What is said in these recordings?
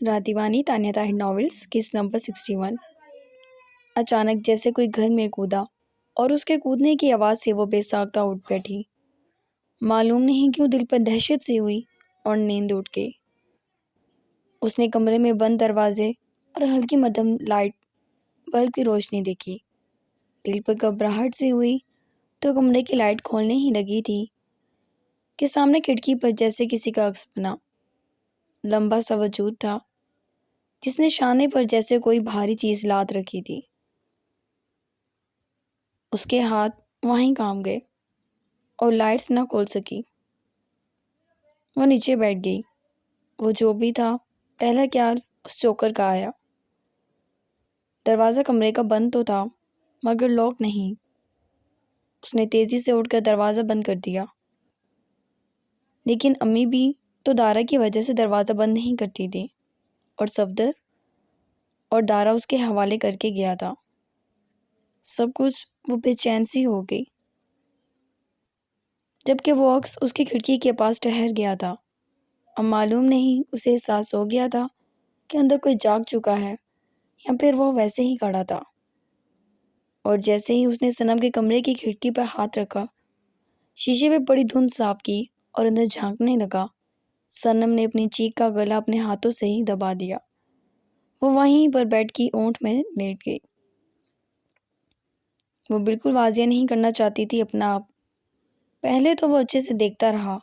رادیوانی Tania Tahir novels کس number 61۔ اچانک جیسے کوئی گھر میں کودا اور اس کے کودنے کی آواز سے وہ بے ساختہ اٹھ بیٹھی۔ معلوم نہیں کیوں دل پر دہشت سی ہوئی اور نیند اٹھ گئی۔ اس نے کمرے میں بند دروازے اور ہلکی مدھم لائٹ بلب کی روشنی دیکھی۔ دل پر گھبراہٹ سی ہوئی تو کمرے کی لائٹ کھولنے ہی لگی تھی کہ سامنے کھڑکی پر جیسے کسی کا عکس بنا۔ لمبا سا وجود تھا جس نے شانے پر جیسے کوئی بھاری چیز لاد رکھی تھی۔ اس کے ہاتھ وہیں کام گئے اور لائٹس نہ کھول سکی۔ وہ نیچے بیٹھ گئی۔ وہ جو بھی تھا پہلا خیال اس چوکر کا آیا۔ دروازہ کمرے کا بند تو تھا مگر لاک نہیں۔ اس نے تیزی سے اٹھ کر دروازہ بند کر دیا، لیکن امی بھی تو دارا کی وجہ سے دروازہ بند نہیں کرتی تھی اور صفدر اور دارا اس کے حوالے کر کے گیا تھا۔ سب کچھ وہ بے چین سی ہو گئی۔ جبکہ وہ عکس اس کی کھڑکی کے پاس ٹھہر گیا تھا۔ اب معلوم نہیں اسے احساس ہو گیا تھا کہ اندر کوئی جاگ چکا ہے یا پھر وہ ویسے ہی کھڑا تھا۔ اور جیسے ہی اس نے صنم کے کمرے کی کھڑکی پر ہاتھ رکھا، شیشے پہ بڑی دھند صاف کی اور اندر جھانکنے لگا، صنم نے اپنی چیخ کا گلا اپنے ہاتھوں سے ہی دبا دیا۔ وہ وہیں پر بیڈ کی اونٹ میں لیٹ گئی۔ وہ بالکل واضح نہیں کرنا چاہتی تھی اپنا آپ۔ پہلے تو وہ اچھے سے دیکھتا رہا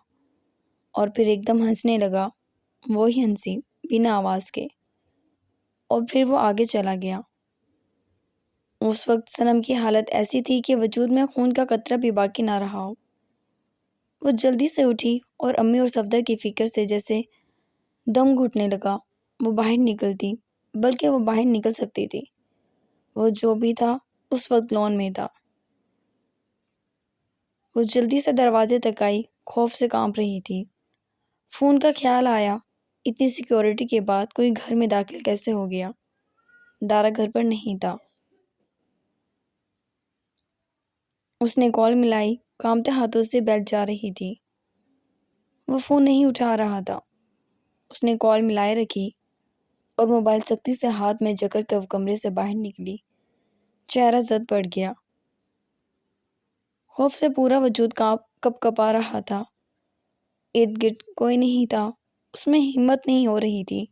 اور پھر ایک دم ہنسنے لگا، وہی ہنسی بنا آواز کے، اور پھر وہ آگے چلا گیا۔ اس وقت صنم کی حالت ایسی تھی کہ وجود میں خون کا قطرہ بھی باقی نہ رہا ہو۔ وہ جلدی سے اٹھی اور امی اور صفدر کی فکر سے جیسے دم گھٹنے لگا۔ وہ باہر نکلتی، بلکہ وہ باہر نکل سکتی تھی۔ وہ جو بھی تھا اس وقت لون میں تھا۔ وہ جلدی سے دروازے تک آئی، خوف سے کانپ رہی تھی۔ فون کا خیال آیا، اتنی سیکیورٹی کے بعد کوئی گھر میں داخل کیسے ہو گیا؟ دارا گھر پر نہیں تھا۔ اس نے کال ملائی، کانپتے ہاتھوں سے بیل جا رہی تھی۔ وہ فون نہیں اٹھا رہا تھا۔ اس نے کال ملائے رکھی اور موبائل سختی سے ہاتھ میں جکڑ کر وہ کمرے سے باہر نکلی۔ چہرہ زد پڑ گیا۔ خوف سے پورا وجود کپ کپا رہا تھا۔ ارد گرد کوئی نہیں تھا۔ اس میں ہمت نہیں ہو رہی تھی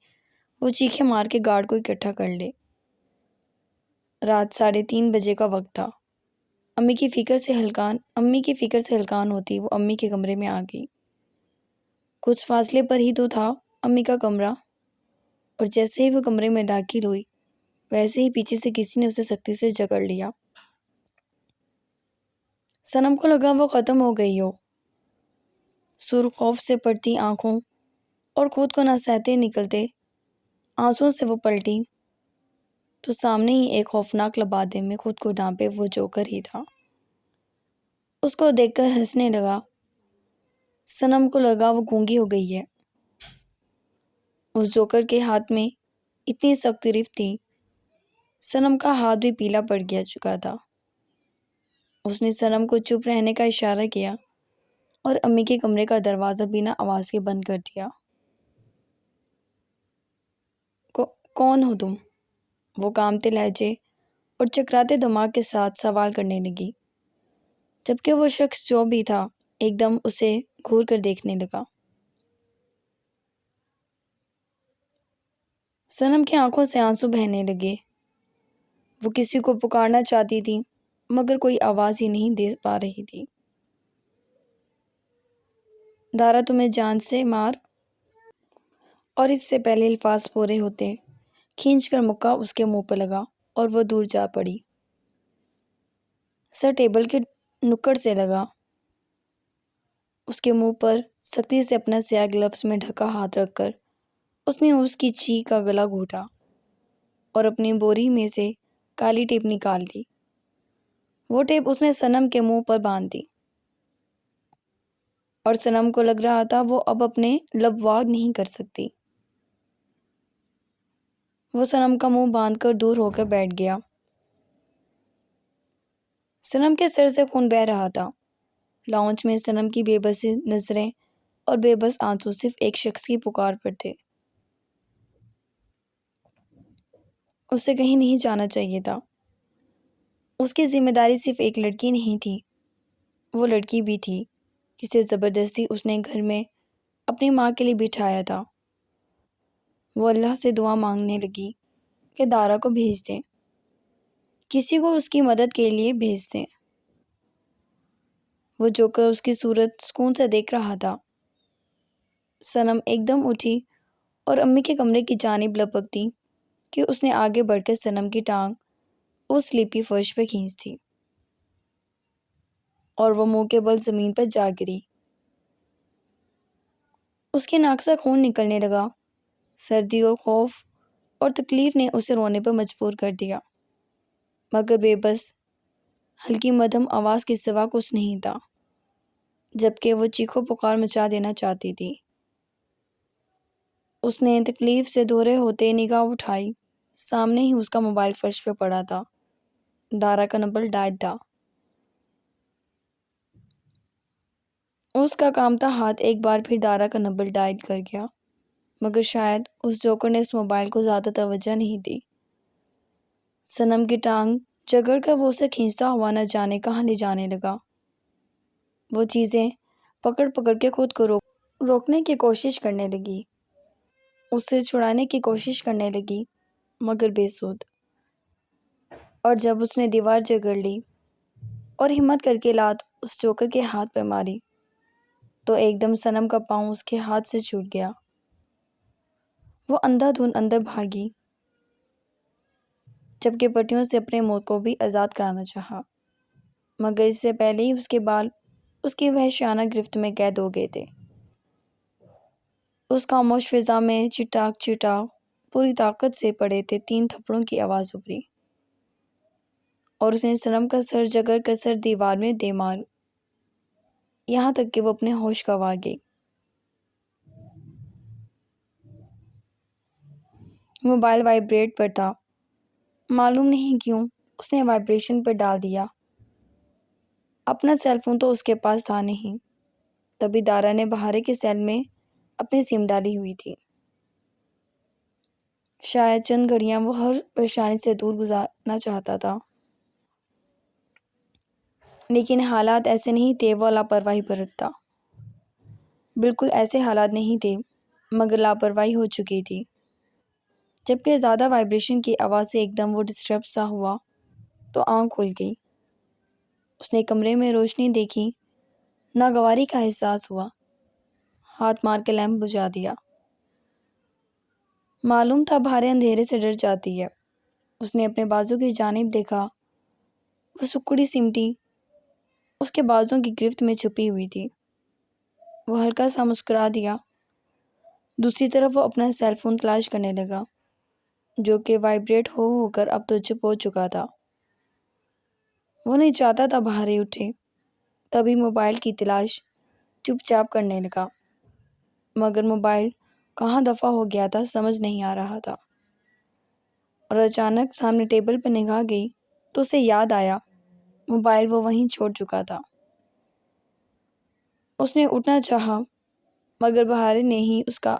وہ چیخیں مار کے گارڈ کو اکٹھا کر لے۔ رات 3:30 بجے کا وقت تھا۔ امی کی فکر سے ہلکان ہوتی وہ امی کے کمرے میں آ گئی۔ کچھ فاصلے پر ہی تو تھا امی کا کمرہ، اور جیسے ہی وہ کمرے میں داخل ہوئی ویسے ہی پیچھے سے کسی نے اسے سختی سے جکڑ لیا۔ صنم کو لگا وہ ختم ہو گئی ہو۔ سرخ خوف سے پڑتی آنکھوں اور خود کو نہ سہتے نکلتے آنسوں سے وہ پلٹی تو سامنے ہی ایک خوفناک لبادے میں خود کو ڈھانپے وہ جوکر ہی تھا۔ اس کو دیکھ کر ہنسنے لگا۔ صنم کو لگا وہ گونگی ہو گئی ہے۔ اس جوکر کے ہاتھ میں اتنی سخت گرفت تھی، صنم کا ہاتھ بھی پیلا پڑ گیا چکا تھا۔ اس نے صنم کو چپ رہنے کا اشارہ کیا اور امی کے کمرے کا دروازہ بنا آواز کے بند کر دیا۔ کون ہو تم؟ وہ کانپتے لہجے اور چکراتے دماغ کے ساتھ سوال کرنے لگی، جبکہ وہ شخص جو بھی تھا ایک دم اسے گھور کر دیکھنے لگا۔ صنم کی آنکھوں سے آنسو بہنے لگے۔ وہ کسی کو پکارنا چاہتی تھی مگر کوئی آواز ہی نہیں دے پا رہی تھی۔ دارا تمہیں جان سے مار، اور اس سے پہلے الفاظ پورے ہوتے کھینچ کر مکہ اس کے منہ پر لگا اور وہ دور جا پڑی۔ سر ٹیبل کے نکڑ سے لگا۔ اس کے منہ پر سختی سے اپنا سیاہ گلفز میں ڈھکا ہاتھ رکھ کر اس نے اس کی چیخ کا گلا گھونٹا اور اپنی بوری میں سے کالی ٹیپ نکال لی۔ وہ ٹیپ اس نے صنم کے منہ پر باندھ دی، اور صنم کو لگ رہا تھا وہ اب اپنے لب واگ نہیں کر سکتی۔ وہ صنم کا منہ باندھ کر دور ہو کر بیٹھ گیا۔ صنم کے سر سے خون بہہ رہا تھا۔ لاؤنج میں صنم کی بے بس سی نظریں اور بے بس آنسو صرف ایک شخص کی پکار پر تھے۔ اسے کہیں نہیں جانا چاہیے تھا۔ اس کی ذمہ داری صرف ایک لڑکی نہیں تھی، وہ لڑکی بھی تھی جسے زبردستی اس نے گھر میں اپنی ماں کے لیے بٹھایا تھا۔ وہ اللہ سے دعا مانگنے لگی کہ دارا کو بھیج دیں، کسی کو اس کی مدد کے لیے بھیج دیں۔ وہ جوکر اس کی صورت سکون سے دیکھ رہا تھا۔ صنم ایک دم اٹھی اور امی کے کمرے کی جانب لپک دی کہ اس نے آگے بڑھ کر صنم کی ٹانگ اس سلیپی فرش پہ کھینچ دی اور وہ منہ کے بل زمین پر جا گری۔ اس کی ناک سے خون نکلنے لگا۔ سردی اور خوف اور تکلیف نے اسے رونے پر مجبور کر دیا، مگر بے بس ہلکی مدھم آواز کے سوا کچھ نہیں تھا، جبکہ وہ چیخو پکار مچا دینا چاہتی تھی۔ اس نے تکلیف سے دھورے ہوتے نگاہ اٹھائی۔ سامنے ہی اس کا موبائل فرش پہ پڑا تھا۔ دارا کا نمبر ڈائل تھا۔ اس کا کامتا ہاتھ ایک بار پھر دارا کا نمبر ڈائل کر گیا، مگر شاید اس جوکر نے اس موبائل کو زیادہ توجہ نہیں دی۔ صنم کی ٹانگ جگڑ کر وہ اسے کھینچتا ہوا نہ جانے کہاں لے جانے لگا۔ وہ چیزیں پکڑ پکڑ کے خود کو روکنے کی کوشش کرنے لگی، اس سے چھڑانے کی کوشش کرنے لگی، مگر بے سود۔ اور جب اس نے دیوار جگڑ لی اور ہمت کر کے لات اس جوکر کے ہاتھ پہ ماری تو ایک دم صنم کا پاؤں اس کے ہاتھ سے چھوٹ گیا۔ وہ اندھا دھند اندر بھاگی، جبکہ پٹیوں سے اپنے موت کو بھی آزاد کرانا چاہا، مگر اس سے پہلے ہی اس کے بال اس کی وحشیانہ گرفت میں قید ہو گئے تھے۔ اس خاموش فضا میں چٹاک چٹاک پوری طاقت سے پڑے تھے 3 تھپڑوں کی آواز ابھری، اور اس نے صنم کا سر جگڑ کر سر دیوار میں دے مار، یہاں تک کہ وہ اپنے ہوش گنوا گئی۔ موبائل وائبریٹ پر تھا، معلوم نہیں کیوں اس نے وائبریشن پر ڈال دیا۔ اپنا سیل فون تو اس کے پاس تھا نہیں۔ تبھی دارا نے بہارے کے سیل میں اپنی سم ڈالی ہوئی تھی۔ شاید چند گھڑیاں وہ ہر پریشانی سے دور گزارنا چاہتا تھا، لیکن حالات ایسے نہیں تھے۔ وہ لاپرواہی برتتا، بالکل ایسے حالات نہیں تھے، مگر لاپرواہی ہو چکی تھی۔ جبکہ زیادہ وائبریشن کی آواز سے ایک دم وہ ڈسٹرب سا ہوا تو آنکھ کھل گئی۔ اس نے کمرے میں روشنی دیکھی، ناگواری کا احساس ہوا، ہاتھ مار کے لیمپ بجھا دیا۔ معلوم تھا بہارے اندھیرے سے ڈر جاتی ہے۔ اس نے اپنے بازو کی جانب دیکھا، وہ سکڑی سمٹی اس کے بازوں کی گرفت میں چھپی ہوئی تھی۔ وہ ہلکا سا مسکرا دیا۔ دوسری طرف وہ اپنا سیل فون تلاش کرنے لگا، جو کہ وائبریٹ ہو کر اب تو چپ ہو چکا تھا۔ وہ نہیں چاہتا تھا بہارے اٹھے، تبھی موبائل کی تلاش چپ چاپ کرنے لگا، مگر موبائل کہاں دفع ہو گیا تھا سمجھ نہیں آ رہا تھا۔ اور اچانک سامنے ٹیبل پر نگاہ گئی تو اسے یاد آیا موبائل وہ وہیں چھوڑ چکا تھا۔ اس نے اٹھنا چاہا، مگر بہارے نے ہی اس کا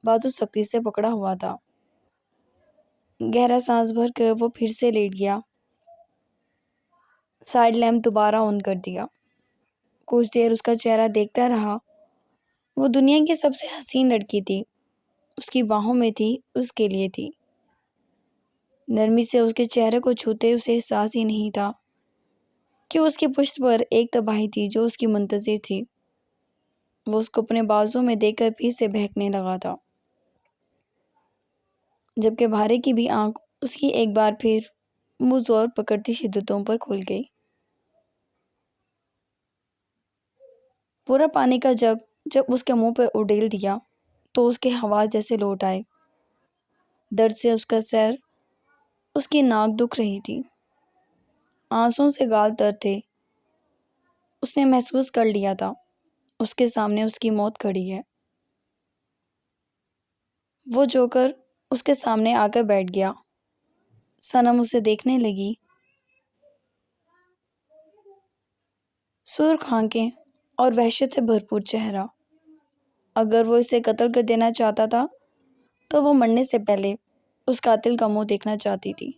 بازو سختی سے پکڑا ہوا تھا۔ گہرا سانس بھر کر وہ پھر سے لیٹ گیا، سائیڈ لیمپ دوبارہ آن کر دیا۔ کچھ دیر اس کا چہرہ دیکھتا رہا۔ وہ دنیا کی سب سے حسین لڑکی تھی، اس کی باہوں میں تھی، اس کے لیے تھی۔ نرمی سے اس کے چہرے کو چھوتے اسے احساس ہی نہیں تھا کہ اس کی پشت پر ایک تباہی تھی جو اس کی منتظر تھی۔ وہ اس کو اپنے بازو میں دیکھ کر پھر سے بہکنے لگا تھا، جبکہ بہارے کی بھی آنکھ اس کی ایک بار پھر منہ زور پکڑتی شدتوں پر کھل گئی۔ پورا پانی کا جگ جب اس کے منہ پہ اڈیل دیا تو اس کے حواس جیسے لوٹ آئے۔ درد سے اس کا سر، اس کی ناک دکھ رہی تھی، آنسوں سے گال تر تھے۔ اس نے محسوس کر لیا تھا اس کے سامنے اس کی موت کھڑی ہے۔ وہ جوکر اس کے سامنے آ کر بیٹھ گیا۔ صنم اسے دیکھنے لگی، سرخ آنکھیں اور وحشت سے بھرپور چہرہ۔ اگر وہ اسے قتل کر دینا چاہتا تھا تو وہ مرنے سے پہلے اس قاتل کا منہ دیکھنا چاہتی تھی۔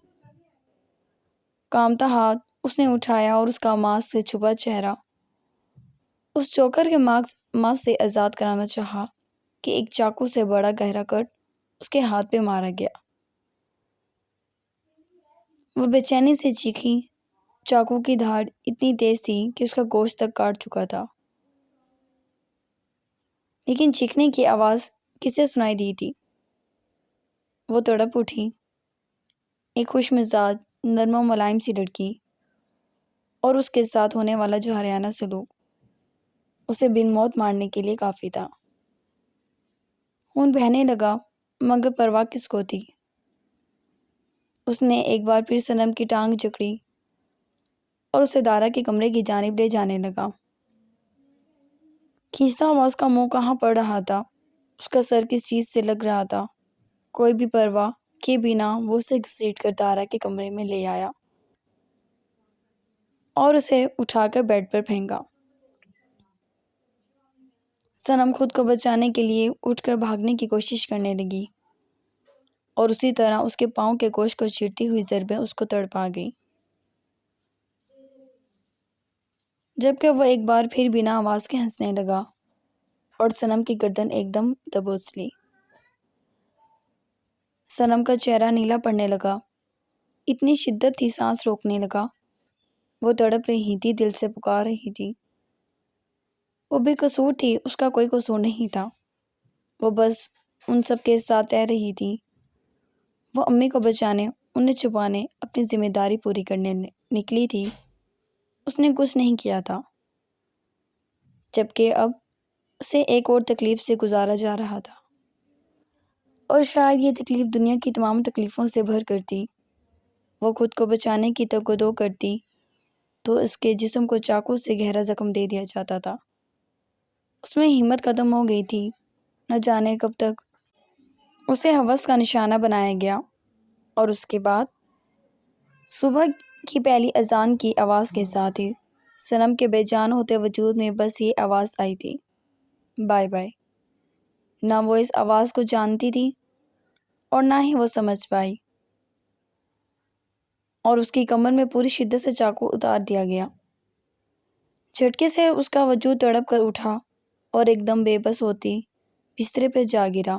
کامتا ہاتھ اس نے اٹھایا اور اس کا ماسک سے چھپا چہرہ اس چوکر کے ماسک سے آزاد کرانا چاہا کہ ایک چاقو سے بڑا گہرا کٹ اس کے ہاتھ پہ مارا گیا۔ وہ بے چینی سے چیخی۔ چاقو کی دھاڑ اتنی تیز تھی کہ اس کا گوشت تک کاٹ چکا تھا، لیکن چیخنے کی آواز کسے سنائی دی تھی؟ وہ تڑپ اٹھی، ایک خوش مزاج نرم و ملائم سی لڑکی، اور اس کے ساتھ ہونے والا جوہریانہ سلوک اسے بن موت مارنے کے لیے کافی تھا۔ خون بہنے لگا، مگر پرواہ کس کو تھی؟ اس نے ایک بار پھر صنم کی ٹانگ جکڑی اور اسے دارا کے کمرے کی جانب لے جانے لگا۔ کھینچتا ہوا اس کا منہ کہاں پڑ رہا تھا، اس کا سر کس چیز سے لگ رہا تھا، کوئی بھی پرواہ کے بنا وہ اسے گھسیٹ کر دارا کے کمرے میں لے آیا اور اسے اٹھا کر بیڈ پر پھینکا۔ صنم خود کو بچانے کے لیے اٹھ کر بھاگنے کی کوشش کرنے لگی، اور اسی طرح اس کے پاؤں کے گوشت کو چیرتی ہوئی ضربیں اس کو تڑپا گئی، جبکہ وہ ایک بار پھر بنا آواز کے ہنسنے لگا اور صنم کی گردن ایک دم دبوچ لی۔ صنم کا چہرہ نیلا پڑنے لگا، اتنی شدت تھی سانس روکنے لگا۔ وہ تڑپ رہی تھی، دل سے پکار رہی تھی۔ وہ بے قصور تھی، اس کا کوئی قصور نہیں تھا، وہ بس ان سب کے ساتھ رہ رہی تھی۔ وہ امی کو بچانے، انہیں چھپانے، اپنی ذمہ داری پوری کرنے نکلی تھی۔ اس نے کچھ نہیں کیا تھا، جبکہ اب اسے ایک اور تکلیف سے گزارا جا رہا تھا، اور شاید یہ تکلیف دنیا کی تمام تکلیفوں سے بھر کر تھی۔ وہ خود کو بچانے کی تگ و دو کرتی تو اس کے جسم کو چاقو سے گہرا زخم دے دیا جاتا تھا۔ اس میں ہمت ختم ہو گئی تھی، نہ جانے کب تک اسے ہوس کا نشانہ بنایا گیا، اور اس کے بعد صبح کی پہلی اذان کی آواز کے ساتھ ہی صنم کے بے جان ہوتے وجود میں بس یہ آواز آئی تھی، بائے بائے۔ نہ وہ اس آواز کو جانتی تھی اور نہ ہی وہ سمجھ پائی، اور اس کی کمر میں پوری شدت سے چاقو اتار دیا گیا۔ جھٹکے سے اس کا وجود تڑپ کر اٹھا اور ایک دم بے بس ہوتی بسترے پہ جا گرا۔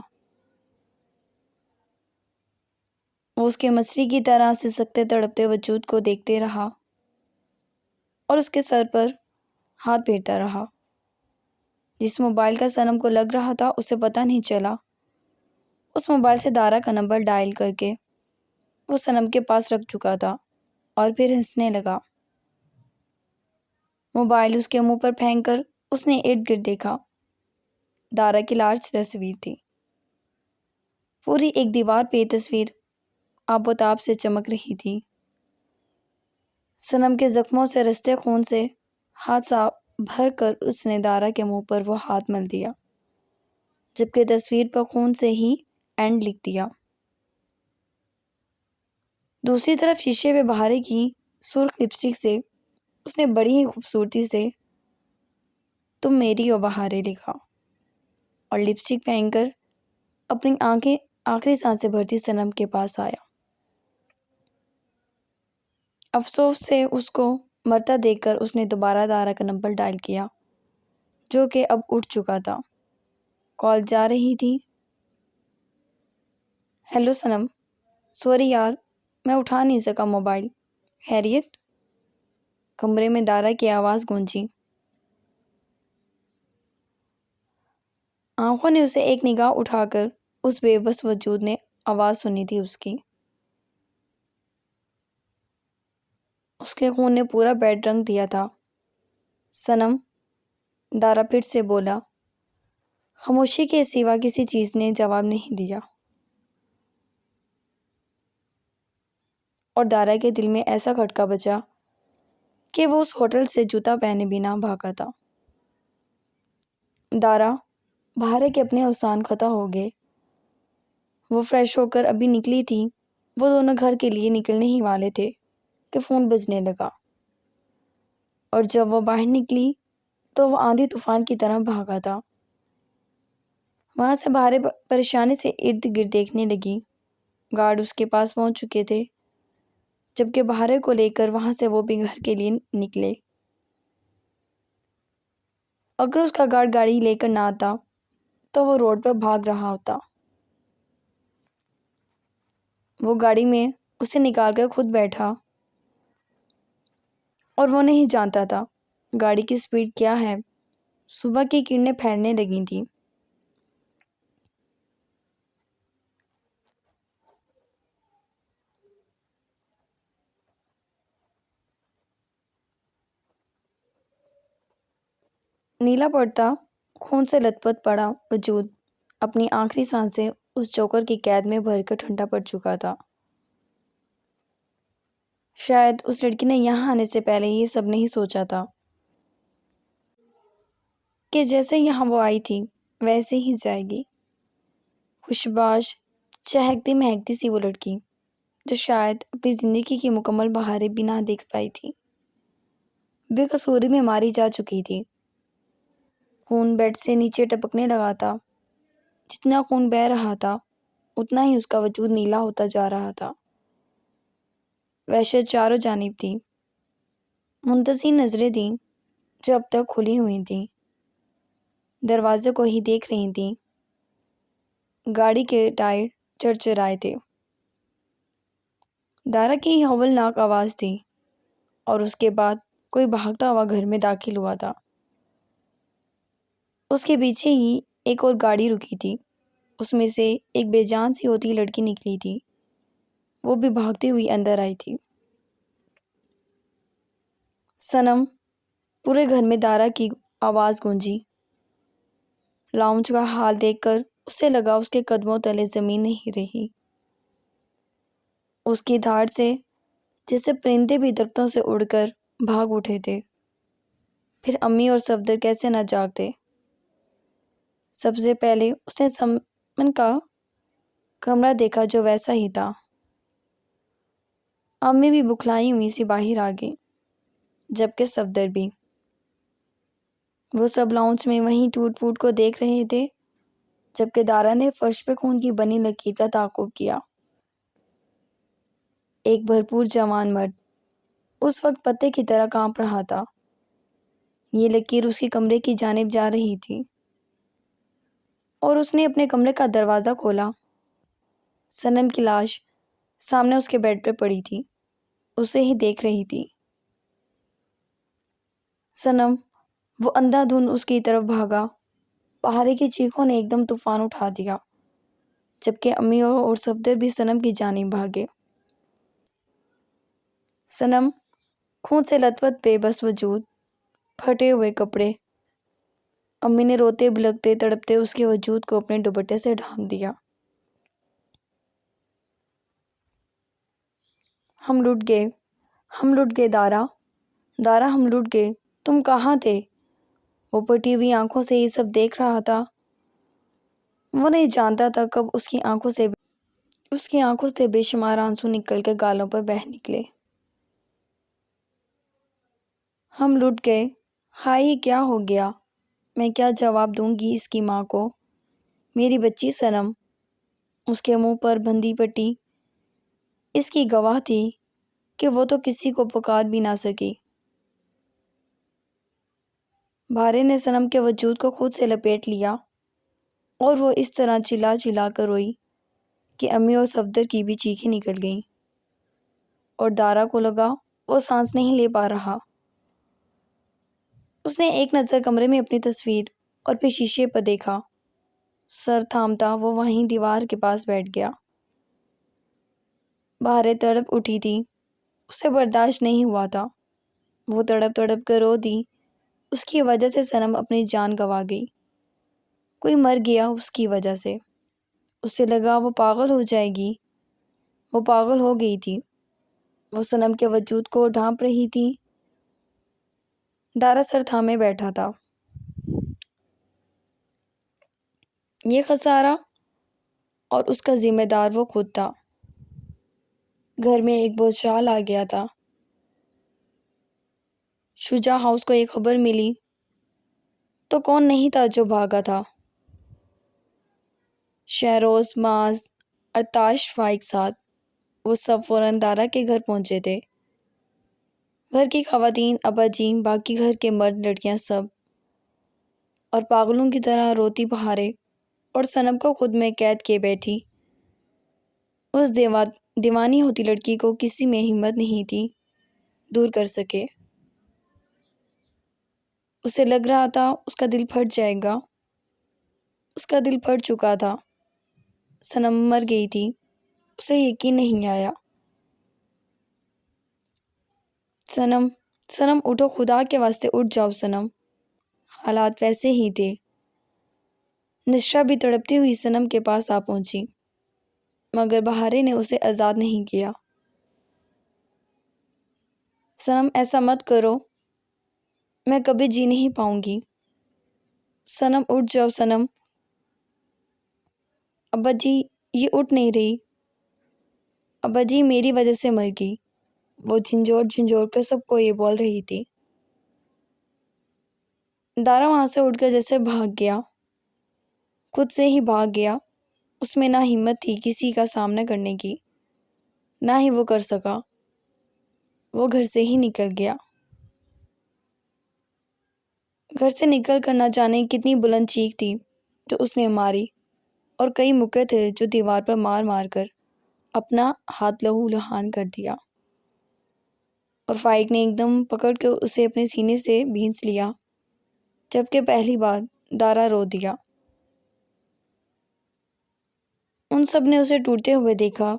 وہ اس کے مچھلی کی طرح سسکتے تڑپتے وجود کو دیکھتے رہا اور اس کے سر پر ہاتھ پھیرتا رہا۔ جس موبائل کا صنم کو لگ رہا تھا اسے پتہ نہیں چلا۔ اس موبائل سے دارا کا نمبر ڈائل کر کے وہ صنم کے پاس رکھ چکا تھا اور پھر ہنسنے لگا۔ موبائل اس کے منہ پر پھینک کر اس نے ارد گرد دیکھا۔ دارا کی لارج تصویر تھی، پوری ایک دیوار پہ تصویر آب و تاب سے چمک رہی تھی۔ صنم کے زخموں سے رستے خون سے ہاتھ صاف بھر کر اس نے دارا کے منہ پر وہ ہاتھ مل دیا، جبکہ تصویر پر خون سے ہی اینڈ لکھ دیا۔ دوسری طرف شیشے پہ بہارے کی سرخ لپسٹک سے اس نے بڑی ہی خوبصورتی سے تم میری ہو بہارے لکھا، اور لپسٹک پہن کر اپنی آنکھیں آخری سانسیں بھرتی صنم کے پاس آیا۔ افسوس سے اس کو مرتا دیکھ کر اس نے دوبارہ دارا کا نمبر ڈائل کیا، جو کہ اب اٹھ چکا تھا۔ کال جا رہی تھی۔ ہیلو صنم، سوری یار، میں اٹھا نہیں سکا موبائل۔ خیریت؟ کمرے میں دارا کی آواز گونجی۔ آنکھوں نے اسے ایک نگاہ اٹھا کر اس بے بس وجود نے آواز سنی تھی اس کی۔ اس کے خون نے پورا بیڈ رنگ دیا تھا۔ صنم، دارا پھر سے بولا۔ خاموشی کے سوا کسی چیز نے جواب نہیں دیا، اور دارا کے دل میں ایسا کھٹکا بجا کہ وہ اس ہوٹل سے جوتا پہنے بنا بھاگا تھا۔ دارا، بہارے کے اپنے اوسان ختم ہو گئے۔ وہ فریش ہو کر ابھی نکلی تھی، وہ دونوں گھر کے لیے نکلنے ہی والے تھے کہ فون بجنے لگا، اور جب وہ باہر نکلی تو وہ آندھی طوفان کی طرح بھاگا تھا۔ وہاں سے بہارے پریشانی سے ارد گرد دیکھنے لگی۔ گارڈ اس کے پاس پہنچ چکے تھے جبکہ بہارے کو لے کر وہاں سے وہ بھی گھر کے لیے نکلے۔ اگر اس کا گارڈ گاڑی لے کر نہ آتا تو وہ روڈ پر بھاگ رہا ہوتا۔ وہ گاڑی میں اسے نکال کر خود بیٹھا اور وہ نہیں جانتا تھا گاڑی کی سپیڈ کیا ہے۔ صبح کی کرنیں پھیلنے لگی تھیں۔ نیلا پڑتا خون سے لت پت پڑا وجود اپنی آخری سانسیں اس جوکر کی قید میں بھر کر ٹھنڈا پڑ چکا تھا۔ شاید اس لڑکی نے یہاں آنے سے پہلے یہ سب نہیں سوچا تھا کہ جیسے یہاں وہ آئی تھی ویسے ہی جائے گی۔ خوشباش چہکتی مہکتی سی وہ لڑکی جو شاید اپنی زندگی کی مکمل بہاریں بھی نہ دیکھ پائی تھی، بے قصوری میں ماری جا چکی تھی۔ خون بیڈ سے نیچے ٹپکنے لگا تھا۔ جتنا خون بہہ رہا تھا اتنا ہی اس کا وجود نیلا ہوتا جا رہا تھا۔ وحشت چاروں جانب تھی۔ منتظر نظریں تھیں جو اب تک کھلی ہوئی تھیں، دروازے کو ہی دیکھ رہی تھیں۔ گاڑی کے ٹائر چرچرائے تھے۔ دارا کی ہولناک آواز تھی اور اس کے بعد کوئی بھاگتا ہوا گھر میں داخل ہوا تھا۔ اس کے پیچھے ہی ایک اور گاڑی رکی تھی۔ اس میں سے ایک بے جان سی ہوتی لڑکی نکلی تھی۔ وہ بھی بھاگتی ہوئی اندر آئی تھی۔ صنم، پورے گھر میں دارا کی آواز گونجی۔ لاؤنج کا حال دیکھ کر اسے لگا اس کے قدموں تلے زمین نہیں رہی۔ اس کی دھاڑ سے جیسے پرندے بھی درختوں سے اڑ کر بھاگ اٹھے تھے۔ پھر امی اور صفدر کیسے نہ جاگتے۔ سب سے پہلے اس نے سمن کا کمرہ دیکھا جو ویسا ہی تھا۔ امی بھی بکھلائی ہوئی سی باہر آ گئی، جبکہ صفدر بھی۔ وہ سب لاؤنج میں وہیں ٹوٹ پھوٹ کو دیکھ رہے تھے جبکہ دارا نے فرش پہ خون کی بنی لکیر کا تعاقب کیا۔ ایک بھرپور جوان مرد اس وقت پتے کی طرح کانپ رہا تھا۔ یہ لکیر اس کے کمرے کی جانب جا رہی تھی اور اس نے اپنے کمرے کا دروازہ کھولا۔ صنم کی لاش سامنے اس کے بیڈ پہ پڑی تھی، اسے ہی دیکھ رہی تھی۔ صنم، وہ اندھا دھند اس کی طرف بھاگا۔ پہاڑی کی چیخوں نے ایک دم طوفان اٹھا دیا، جبکہ امی اور صفدر بھی صنم کی جانب بھاگے۔ صنم، خون سے لت پت بے بس وجود، پھٹے ہوئے کپڑے۔ امی نے روتے بلکتے تڑپتے اس کے وجود کو اپنے دوپٹے سے ڈھانپ دیا۔ ہم لٹ گئے دارا، دارا ہم لٹ گئے، تم کہاں تھے؟ وہ پھٹی ہوئی آنکھوں سے یہ سب دیکھ رہا تھا۔ وہ نہیں جانتا تھا کب اس کی آنکھوں سے بے شمار آنسو نکل کے گالوں پر بہہ نکلے۔ ہم لٹ گئے، ہائے کیا ہو گیا؟ میں کیا جواب دوں گی اس کی ماں کو؟ میری بچی صنم، اس کے منہ پر بندھی پٹی اس کی گواہ تھی کہ وہ تو کسی کو پکار بھی نہ سکی۔ بھارے نے صنم کے وجود کو خود سے لپیٹ لیا اور وہ اس طرح چلا چلا کر روئی کہ امی اور صفدر کی بھی چیخیں نکل گئیں، اور دارا کو لگا وہ سانس نہیں لے پا رہا۔ اس نے ایک نظر کمرے میں اپنی تصویر اور پھر شیشے پر دیکھا۔ سر تھامتا وہ وہیں دیوار کے پاس بیٹھ گیا۔ بہاریں تڑپ اٹھی تھی، اسے برداشت نہیں ہوا تھا۔ وہ تڑپ تڑپ کر رو دی۔ اس کی وجہ سے صنم اپنی جان گنوا گئی۔ کوئی مر گیا اس کی وجہ سے۔ اسے لگا وہ پاگل ہو جائے گی۔ وہ پاگل ہو گئی تھی۔ وہ صنم کے وجود کو ڈھانپ رہی تھی۔ دارا سر تھامے بیٹھا تھا۔ یہ خسارہ اور اس کا ذمہ دار وہ خود تھا۔ گھر میں ایک بھوچال آ گیا تھا۔ شجاع ہاؤس کو ایک خبر ملی تو کون نہیں تھا جو بھاگا تھا۔ شہروز، معاذ، ارتاش فائق ساتھ وہ سب فوراً دارا کے گھر پہنچے تھے۔ گھر کی خواتین، ابا جی، باقی گھر کے مرد، لڑکیاں سب اور پاگلوں کی طرح روتی بہارے اور صنم کو خود میں قید کیے بیٹھی۔ اس دیوانی ہوتی لڑکی کو کسی میں ہمت نہیں تھی دور کر سکے۔ اسے لگ رہا تھا اس کا دل پھٹ جائے گا۔ اس کا دل پھٹ چکا تھا۔ صنم مر گئی تھی۔ اسے یقین نہیں آیا۔ صنم اٹھو، خدا کے واسطے اٹھ جاؤ صنم۔ حالات ویسے ہی تھے۔ نشرا بھی تڑپتی ہوئی صنم کے پاس آ پہنچی، مگر بہارے نے اسے آزاد نہیں کیا۔ صنم ایسا مت کرو، میں کبھی جی نہیں پاؤں گی۔ صنم اٹھ جاؤ صنم۔ ابا جی یہ اٹھ نہیں رہی۔ ابا جی میری وجہ سے مر گئی۔ وہ جھنجھوڑ کر سب کو یہ بول رہی تھی۔ دارا وہاں سے اٹھ کر جیسے بھاگ گیا، خود سے ہی بھاگ گیا۔ اس میں نہ ہمت تھی کسی کا سامنا کرنے کی، نہ ہی وہ کر سکا۔ وہ گھر سے ہی نکل گیا۔ گھر سے نکل کر نہ جانے کتنی بلند چیخ تھی جو اس نے ماری، اور کئی مکے تھے جو دیوار پر مار مار کر اپنا ہاتھ لہو لہان کر دیا۔ اور فائق نے ایک دم پکڑ کے اسے اپنے سینے سے بھینس لیا، جبکہ پہلی بار دارا رو دیا۔ ان سب نے اسے ٹوٹتے ہوئے دیکھا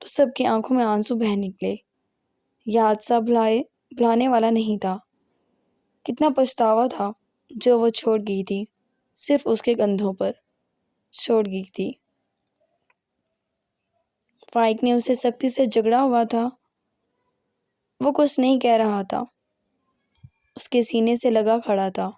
تو سب کی آنکھوں میں آنسو بہہ نکلے۔ یہ حادثہ بھلانے والا نہیں تھا۔ کتنا پچھتاوا تھا جو وہ چھوڑ گئی تھی، صرف اس کے کندھوں پر چھوڑ گئی تھی۔ فائق نے اسے سختی سے جھگڑا ہوا تھا۔ وہ کچھ نہیں کہہ رہا تھا، اس کے سینے سے لگا کھڑا تھا۔